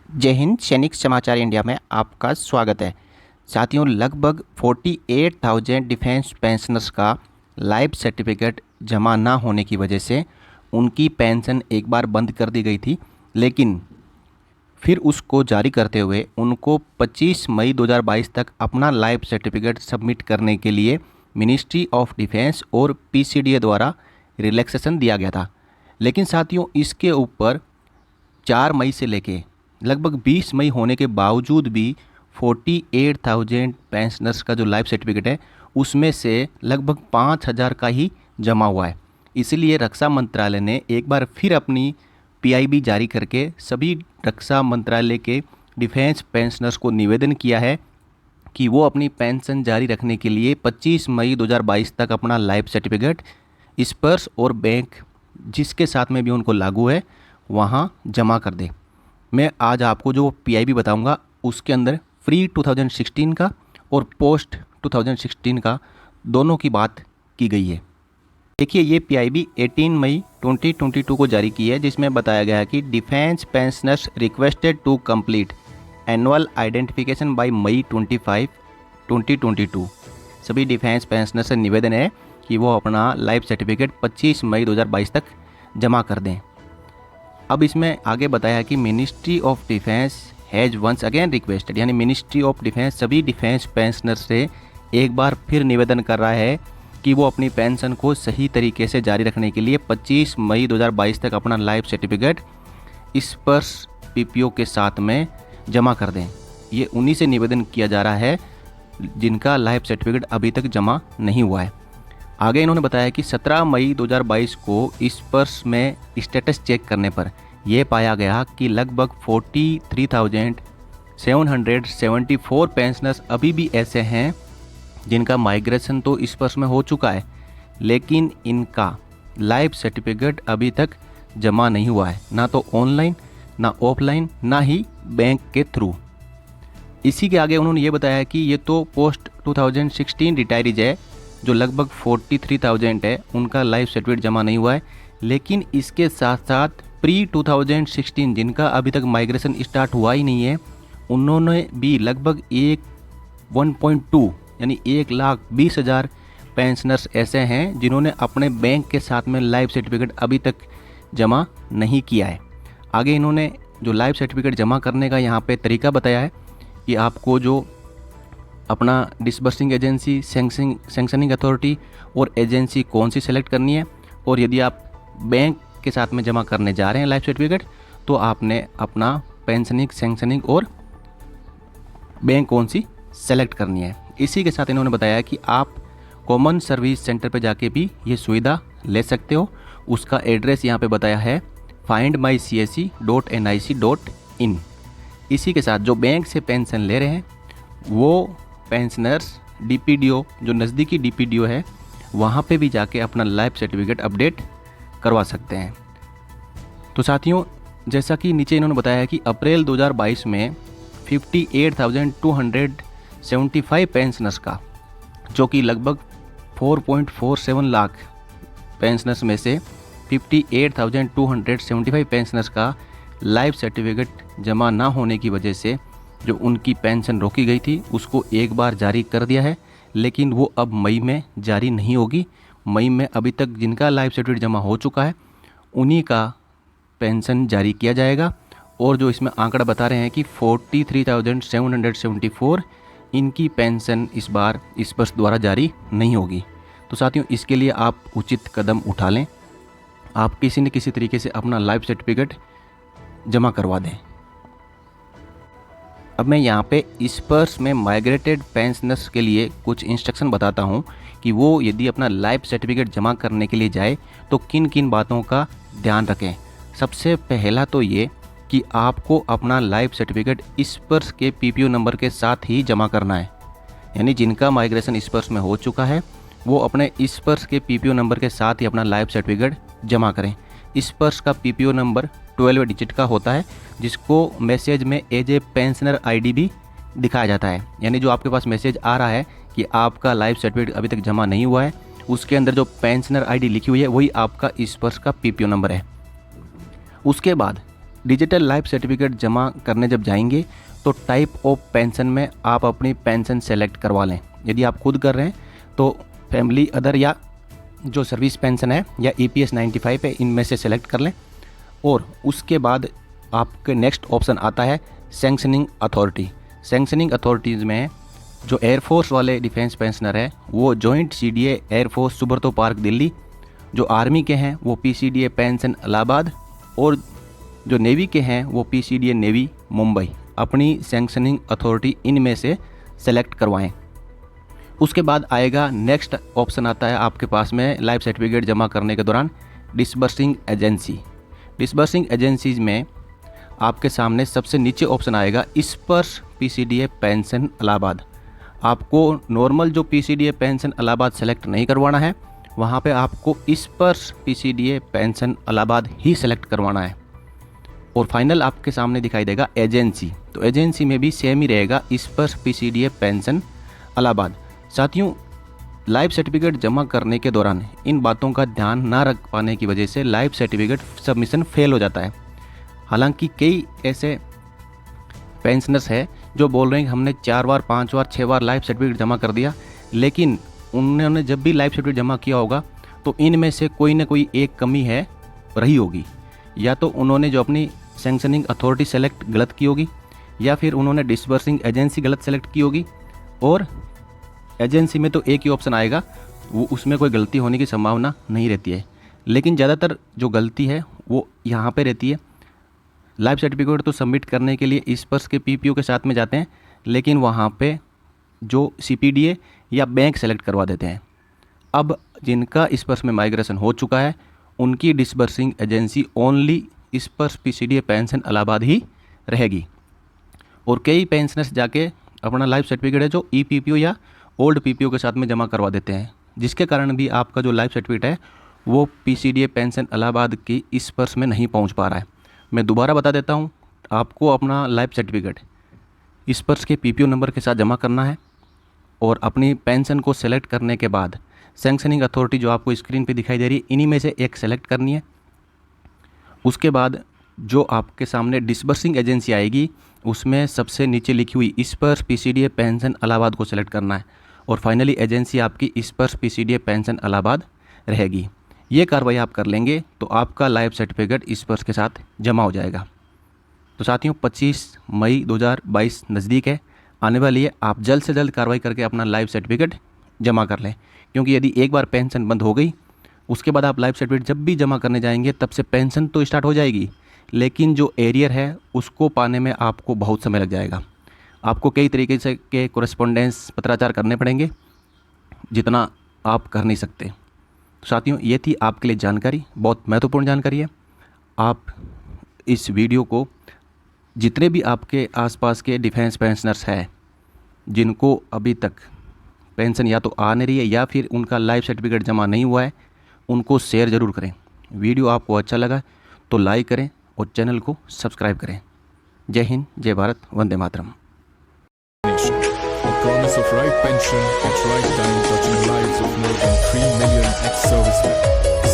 जय हिंद। सैनिक समाचार इंडिया में आपका स्वागत है। साथियों, लगभग 48,000 डिफेंस पेंशनर्स का लाइफ सर्टिफिकेट जमा ना होने की वजह से उनकी पेंशन एक बार बंद कर दी गई थी, लेकिन फिर उसको जारी करते हुए उनको 25 मई 2022 तक अपना लाइफ सर्टिफिकेट सबमिट करने के लिए मिनिस्ट्री ऑफ डिफेंस और पीसीडीए द्वारा रिलैक्सेशन दिया गया था। लेकिन साथियों, इसके ऊपर 4 मई से लेके लगभग 20 मई होने के बावजूद भी 48,000 पेंशनर्स का जो लाइफ सर्टिफिकेट है उसमें से लगभग 5,000 का ही जमा हुआ है। इसलिए रक्षा मंत्रालय ने एक बार फिर अपनी पीआईबी जारी करके सभी रक्षा मंत्रालय के डिफेंस पेंशनर्स को निवेदन किया है कि वो अपनी पेंशन जारी रखने के लिए 25 मई 2022 तक अपना लाइफ सर्टिफिकेट स्पर्श और बैंक जिसके साथ में भी उनको लागू है वहाँ जमा कर दे। मैं आज आपको जो पीआईबी बताऊंगा उसके अंदर प्री 2016 का और पोस्ट 2016 का दोनों की बात की गई है। देखिए, ये पीआईबी 18 मई 2022 को जारी की है, जिसमें बताया गया है कि defence pensioners requested to complete annual identification by May 25, 2022। सभी डिफेंस पेंशनर से निवेदन है कि वो अपना लाइफ सर्टिफिकेट 25 मई 2022 तक जमा कर दें। अब इसमें आगे बताया कि ministry of defence has once again requested, यानी मिनिस्ट्री ऑफ डिफेंस सभी डिफेंस पेंशनर से एक बार फिर निवेदन कर रहा है कि वो अपनी पेंशन को सही तरीके से जारी रखने के लिए 25 मई 2022 तक अपना लाइफ सर्टिफिकेट स्पर्श पीपीओ के साथ में जमा कर दें। ये उन्हीं से निवेदन किया जा रहा है जिनका लाइफ सर्टिफिकेट अभी तक जमा नहीं हुआ है। आगे इन्होंने बताया कि 17 मई 2022 को स्पर्श में स्टेटस चेक करने पर यह पाया गया कि लगभग 43,774 पेंशनर्स अभी भी ऐसे हैं जिनका माइग्रेशन तो स्पर्श में हो चुका है, लेकिन इनका लाइफ सर्टिफिकेट अभी तक जमा नहीं हुआ है, ना तो ऑनलाइन, ना ऑफलाइन, ना ही बैंक के थ्रू। इसी के आगे उन्होंने ये बताया कि ये तो पोस्ट 2016 रिटायरीज है जो लगभग 43,000 है, उनका लाइफ सर्टिफिकेट जमा नहीं हुआ है, लेकिन इसके साथ साथ प्री 2016 जिनका अभी तक माइग्रेशन स्टार्ट हुआ ही नहीं है, उन्होंने भी लगभग 1.2 यानी 1,20,000 पेंशनर्स ऐसे हैं जिन्होंने अपने बैंक के साथ में लाइफ सर्टिफिकेट अभी तक जमा नहीं किया है। आगे इन्होंने जो लाइफ सर्टिफिकेट जमा करने का यहाँ पे तरीका बताया है कि आपको जो अपना डिसबर्सिंग एजेंसी, सैंक्शनिंग अथॉरिटी और एजेंसी कौन सी सेलेक्ट करनी है, और यदि आप बैंक के साथ में जमा करने जा रहे हैं लाइफ सर्टिफिकेट तो आपने अपना पेंशनिंग, सैंक्शनिंग और बैंक कौन सी सेलेक्ट करनी है। इसी के साथ इन्होंने बताया कि आप कॉमन सर्विस सेंटर पर जाके भी ये सुविधा ले सकते हो। उसका एड्रेस यहाँ पे बताया है findmycsc.nic.in। इसी के साथ जो बैंक से पेंशन ले रहे हैं वो पेंशनर्स डीपीडीओ, जो नज़दीकी डीपीडीओ है, वहाँ पे भी जाके अपना लाइफ सर्टिफिकेट अपडेट करवा सकते हैं। तो साथियों, जैसा कि नीचे इन्होंने बताया है कि अप्रैल 2022 में 58,275 पेंशनर्स का, जो कि लगभग 4.47 लाख पेंशनर्स में से 58,275 पेंशनर्स का लाइफ सर्टिफिकेट जमा ना होने की वजह से जो उनकी पेंशन रोकी गई थी उसको एक बार जारी कर दिया है, लेकिन वो अब मई में जारी नहीं होगी। मई में अभी तक जिनका लाइफ सर्टिफिकेट जमा हो चुका है उन्हीं का पेंशन जारी किया जाएगा। और जो इसमें आंकड़ा बता रहे हैं कि 43,774 इनकी पेंशन इस बार स्पर्श द्वारा जारी नहीं होगी। तो साथियों, इसके लिए आप उचित कदम उठा लें, आप किसी न किसी तरीके से अपना लाइफ सर्टिफिकेट जमा करवा दें। अब मैं यहाँ पे स्पर्श में माइग्रेटेड पेंशनर्स के लिए कुछ इंस्ट्रक्शन बताता हूँ कि वो यदि अपना लाइफ सर्टिफिकेट जमा करने के लिए जाए तो किन किन बातों का ध्यान रखें। सबसे पहला तो ये कि आपको अपना लाइफ सर्टिफिकेट स्पर्श के पीपीओ नंबर के साथ ही जमा करना है, यानी जिनका माइग्रेशन स्पर्श में हो चुका है वो अपने स्पर्श के पीपीओ नंबर के साथ ही अपना लाइफ सर्टिफिकेट जमा करें। स्पर्श का पीपीओ नंबर 12 डिजिट का होता है, जिसको मैसेज में एज ए पेंशनर आईडी भी दिखाया जाता है। यानी जो आपके पास मैसेज आ रहा है कि आपका लाइफ सर्टिफिकेट अभी तक जमा नहीं हुआ है, उसके अंदर जो पेंशनर आईडी लिखी हुई है वही आपका स्पर्श का पीपीओ नंबर है। उसके बाद डिजिटल लाइफ सर्टिफिकेट जमा करने जब जाएंगे तो टाइप ऑफ पेंशन में आप अपनी पेंशन सेलेक्ट करवा लें। यदि आप खुद कर रहे हैं तो फैमिली अदर या जो सर्विस पेंशन है या EPS 95 है, इनमें से सेलेक्ट कर लें। और उसके बाद आपके नेक्स्ट ऑप्शन आता है सैंक्शनिंग अथॉरिटी। सैंक्शनिंग अथॉरिटीज़ में जो एयरफोर्स वाले डिफेंस पेंशनर है वो joint CDA air force Subroto Park Delhi, जो आर्मी के हैं वो PCDA पेंशन इलाहाबाद, और जो नेवी के हैं वो PCDA नेवी मुंबई अपनी सैंक्शनिंग अथॉरिटी इनमें से सेलेक्ट करवाएं। उसके बाद आएगा नेक्स्ट ऑप्शन आता है आपके पास में लाइफ सर्टिफिकेट जमा करने के दौरान डिसबर्सिंग एजेंसी। डिसबर्सिंग एजेंसीज में आपके सामने सबसे नीचे ऑप्शन आएगा स्पर्श PCDA पेंशन इलाहाबाद। आपको नॉर्मल जो PCDA पेंशन इलाहाबाद सेलेक्ट नहीं करवाना है, वहाँ पे आपको स्पर्श PCDA पेंशन इलाहाबाद ही सेलेक्ट करवाना है। और फाइनल आपके सामने दिखाई देगा एजेंसी, तो एजेंसी में भी सेम ही रहेगा स्पर्श PCDA पेंशन इलाहाबाद। साथियों, लाइफ सर्टिफिकेट जमा करने के दौरान इन बातों का ध्यान ना रख पाने की वजह से लाइफ सर्टिफिकेट सबमिशन फेल हो जाता है। हालांकि कई ऐसे पेंशनर्स हैं जो बोल रहे हैं कि हमने 4 बार 5 बार 6 बार लाइफ सर्टिफिकेट जमा कर दिया, लेकिन उन्होंने जब भी लाइफ सर्टिफिकेट जमा किया होगा तो इनमें से कोई ना कोई एक कमी है रही होगी। या तो उन्होंने जो अपनी सैंक्शनिंग अथॉरिटी सेलेक्ट गलत की होगी, या फिर उन्होंने डिसबर्सिंग एजेंसी गलत सेलेक्ट की होगी। और एजेंसी में तो एक ही ऑप्शन आएगा, वो उसमें कोई गलती होने की संभावना नहीं रहती है, लेकिन ज़्यादातर जो गलती है वो यहाँ पे रहती है। लाइफ सर्टिफिकेट तो सबमिट करने के लिए स्पर्श के PPO के साथ में जाते हैं, लेकिन वहाँ पे जो CPDA या बैंक सेलेक्ट करवा देते हैं। अब जिनका स्पर्श में माइग्रेशन हो चुका है उनकी डिसबर्सिंग एजेंसी ओनली स्पर्श PCDA पेंशन इलाहाबाद ही रहेगी। और कई पेंशनर्स जाके अपना लाइफ सर्टिफिकेट है जो EPPO या ओल्ड PPO के साथ में जमा करवा देते हैं, जिसके कारण भी आपका जो लाइफ सर्टिफिकेट है वो PCDA पेंशन इलाहाबाद की स्पर्श में नहीं पहुंच पा रहा है। मैं दोबारा बता देता हूं, आपको अपना लाइफ सर्टिफिकेट स्पर्श के PPO नंबर के साथ जमा करना है और अपनी पेंशन को सेलेक्ट करने के बाद सैंक्शनिंग अथॉरिटी जो आपको स्क्रीन पे दिखाई दे रही है इन्हीं में से एक सेलेक्ट करनी है। उसके बाद जो आपके सामने डिसबर्सिंग एजेंसी आएगी उसमें सबसे नीचे लिखी हुई स्पर्श PCDA पेंशन इलाहाबाद को सेलेक्ट करना है, और फाइनली एजेंसी आपकी स्पर्श PCDA पेंशन इलाहाबाद रहेगी। ये कार्रवाई आप कर लेंगे तो आपका लाइफ सर्टिफिकेट स्पर्श के साथ जमा हो जाएगा। तो साथियों, 25 मई 2022 नज़दीक है, आने वाली है। आप जल्द से जल्द कार्रवाई करके अपना लाइफ सर्टिफिकेट जमा कर लें, क्योंकि यदि एक बार पेंशन बंद हो गई उसके बाद आप लाइफ सर्टिफिकेट जब भी जमा करने जाएंगे तब से पेंशन तो स्टार्ट हो जाएगी, लेकिन जो एरियर है उसको पाने में आपको बहुत समय लग जाएगा। आपको कई तरीके से के कोरेस्पोंडेंस पत्राचार करने पड़ेंगे, जितना आप कर नहीं सकते। तो साथियों, ये थी आपके लिए जानकारी, बहुत महत्वपूर्ण जानकारी है। आप इस वीडियो को जितने भी आपके आसपास के डिफेंस पेंशनर्स हैं जिनको अभी तक पेंशन या तो आ नहीं रही है या फिर उनका लाइफ सर्टिफिकेट जमा नहीं हुआ है, उनको शेयर ज़रूर करें। वीडियो आपको अच्छा लगा तो लाइक करें और चैनल को सब्सक्राइब करें। जय हिंद, जय Bharat, Vande Mataram. A promise of right pension at right time, touching lives of more than 3 million ex-servicemen.